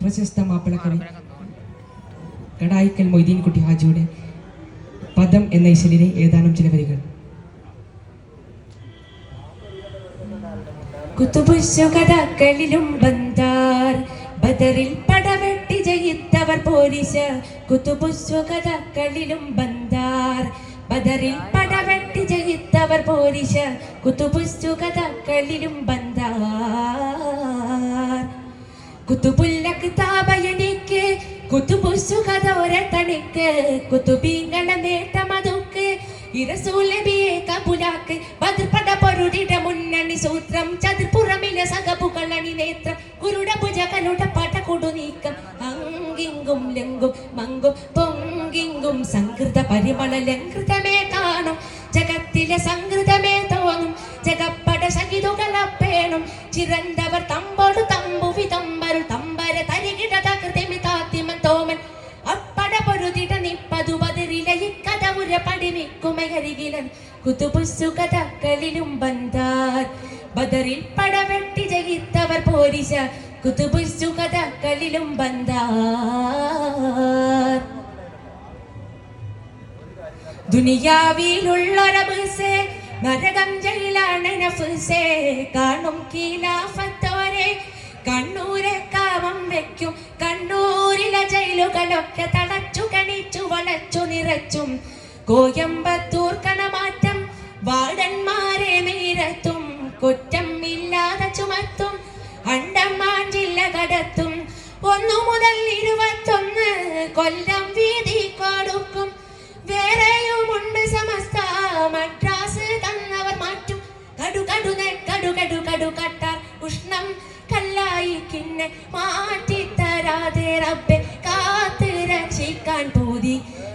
പ്രശസ്ത മാപ്പിളക്കവി കടായിക്കൽ മൊയ്തീൻകുട്ടി ഹാജിയുടെ പദം എന്ന ഇശലിലെ ഏതാനും ചില വരികൾ. കുത്തുബുശുകഥകളിലും ബന്ധാർ ബദറിൽ പടവെട്ടി ജയിത്തവർ പോലീസ്. കുത്തുബുശുകഥകളിലും ബന്ധാർ ബദറിൽ പടവെട്ടി ജയിത്തവർ പോലീസ്. കുത്തുബുശുകഥകളിലും ബന്ധാർ കുത്തുബുല്ലക്ക് താപയനിക്ക് കുത്തുബുശുകഥ ഒരത്തണിക്ക്. കുത്തുബീങ്ങളെ നേട്ടമതുക്ക് ഇറസൂലബിയെ കബുലാക്ക്. ബദർപട പൊരുടിട മുന്നണി സൂത്രം ചതുർപ്പുറമിലെ സകപുകളണി നേത്രം. കുരുട ഭുജകളുട പട കൊടുനീക്കം അങ്കിങ്കും ലങ്കും മങ്കും പൊങ്കിങ്കും സംകൃത പരിമള ലങ്കൃതമേ കാണും. ജഗത്തിലെ സംകൃതമേ തോന്നും ജഗപ്പട സഹിതുകളപ്പേണം. ചിരന്തവർ തമ്പോട് തമ്പുവി തമ്പരുൾ തമ്പര തരികിട തകൃതിമി താത്തിമൻ തോമൻ. അപ്പട പൊരുതിട നിപ്പതു ബദറിലെ ഇക്കഥ ഉര പടിമിക്കുമകരികിലൻ. കുത്തുബുശുകഥകളിലും ബന്ധാർ ബദറിൽ പടവെട്ടി ജയിത്തവർ പോരിശ. കുത്തുബുശുകഥകളിലും ബന്ധാർ ദുനിയാവിലുള്ളൊരബുസേ നരകം ജയിലാണ് നഫ്സേ. കാണും ഖിലാഫത്തോരെ കണ്ണൂരെ കാമം വെക്കും. കണ്ണൂരിലെ ജയിലുകളൊക്കെ തളച്ചു കണിച്ചു വളച്ചു നിറച്ചും. കോയമ്പത്തൂർ കണമാറ്റം വാർഡന്മാരെ നീരത്തും. കുറ്റം ഇല്ലാതെ ചുമത്തും അണ്ടമാൻ ജില്ല കടത്തും. 1 മുതൽ 21 കൊല്ലം വീതി കൊടുക്കും. വേറെയുമുണ്ട് സമസ്ത മദ്രാസ് തന്നവർ മാറ്റും. കടു കട്ടാർ ഉഷ്ണം കല്ലായി കിന്നെ മാറ്റി തരാതെ റബ്ബെ കാത്ത് രക്ഷിക്കാൻ പൂതി.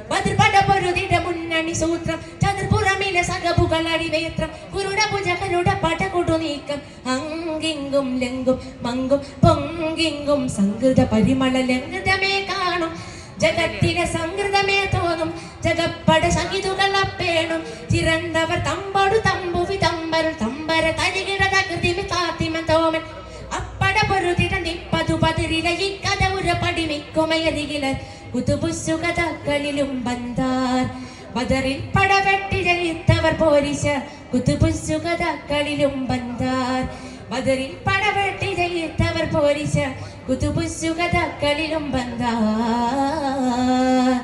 ബദർപട പൊരുതിട മുന്നണി സൂത്രം ചതുർപ്പുറമിലെ സകപുകളടി നേത്രം. കുരുട ഭുജകളുടെ പട കൊടുനീക്കം അങ്കിങ്കും ലങ്കും മങ്കും പൊങ്കിങ്കും സംകൃത പരിമള ലങ്കൃതമേ കാണും. ജഗത്തിലെ സംകൃതമേ തോന്നും ജഗപ്പട സഹിതുകളപ്പേണം. ചിരന്തവർ തമ്പോട് തമ്പുവി തമ്പരുൾ തമ്പര തരികിട തകൃതിമി താത്തിമൻ തോമൻ. അപ്പട പൊരുതിട നിപ്പതു ബദറിലെ ഇക്കഥ ഉര പടിമിക്കുമയരികിലൻ. കുത്തുബുശുകഥകളിലും ബന്ധാർ ബദറിൽ പടവെട്ടി ജയിത്തവർ പോരിശ. കുത്തുബുശുകഥകളിലും ബന്ധാർ ബദറിൽ പടവെട്ടി ജയിത്തവർ പോരിശ. കുത്തുബുശുകഥകളിലും ബന്ധാർ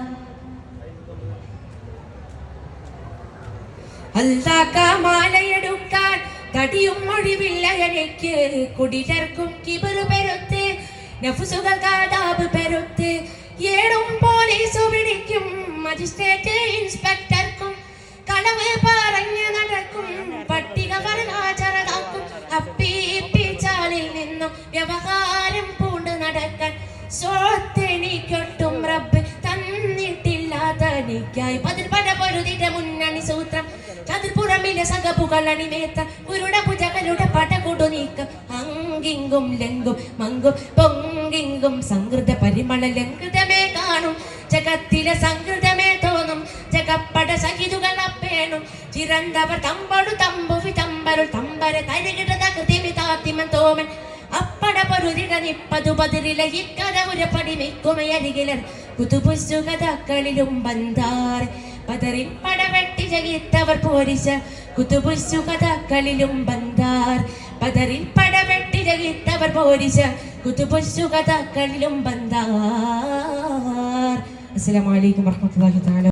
അല്ലാക്കമാലയെടുക്കാൻ തടിയും ഒഴിവില്ല എനിക്ക്. കുടിലർക്കും കിബറു പെരുത്ത് നഫ്സുകൾ കാതാബ് പെരുത്ത്. ഏടും പോലീസു പിടിക്കും മജിസ്ട്രേറ്റ് ഇൻസ്പെക്ടർക്കും. കളവ് പറഞ്ഞ് നടക്കും പട്ടിക വർഗാചരകാക്കും. അപ്പീപ്പിച്ചാലിൽ നിന്നും വ്യവഹാരം പൂണ്ട് നടക്കാൻ. സ്വത്തെനിക്കൊട്ടും റബ്ബ് തന്നിട്ടില്ലാതനിക്കായി. ബദർപട പൊരുതിട മുന്നണി സൂത്രം ചതുർപ്പുറമിലെ സകപുകളണി നേത്ത. കുരുട ഭുജകളുടെ പട കൊടുനീക്കം അങ്കിങ്കും ലങ്കും മങ്കും പൊങ്കിങ്കും സംകൃത പരിമള ലങ്കൃതമേ കാണും. ജഗത്തിലെ സംകൃതമേ തോന്നും ജഗപ്പട സഹിതുകളപ്പേണം. ചിരന്തവർ തമ്പോട് തമ്പുവി തമ്പരുൾ തമ്പര തരികിട തകൃതിമി താത്തിമൻ തോമൻ. അപ്പട പൊരുതിട നിപ്പതു ബദറിലെ ഇക്കഥ ഉര പടിമിക്കുമയരികിലൻ. കുത്തുബുശുകഥകളിലും ബന്ധാർ ബദറിൽ പടവെട്ടി ജയിത്തവർ പോരിശ. കുത്തുബുശുകഥകളിലും ബന്ധാർ ബദറിൽ പടവെട്ടി ജയിത്തവർ പോരിശ. കുത്തുബുശുകഥകളിലും ബന്ധാർ. അസ്സലാമു അലൈക്കും വറഹ്മത്തുള്ളാഹി തആല.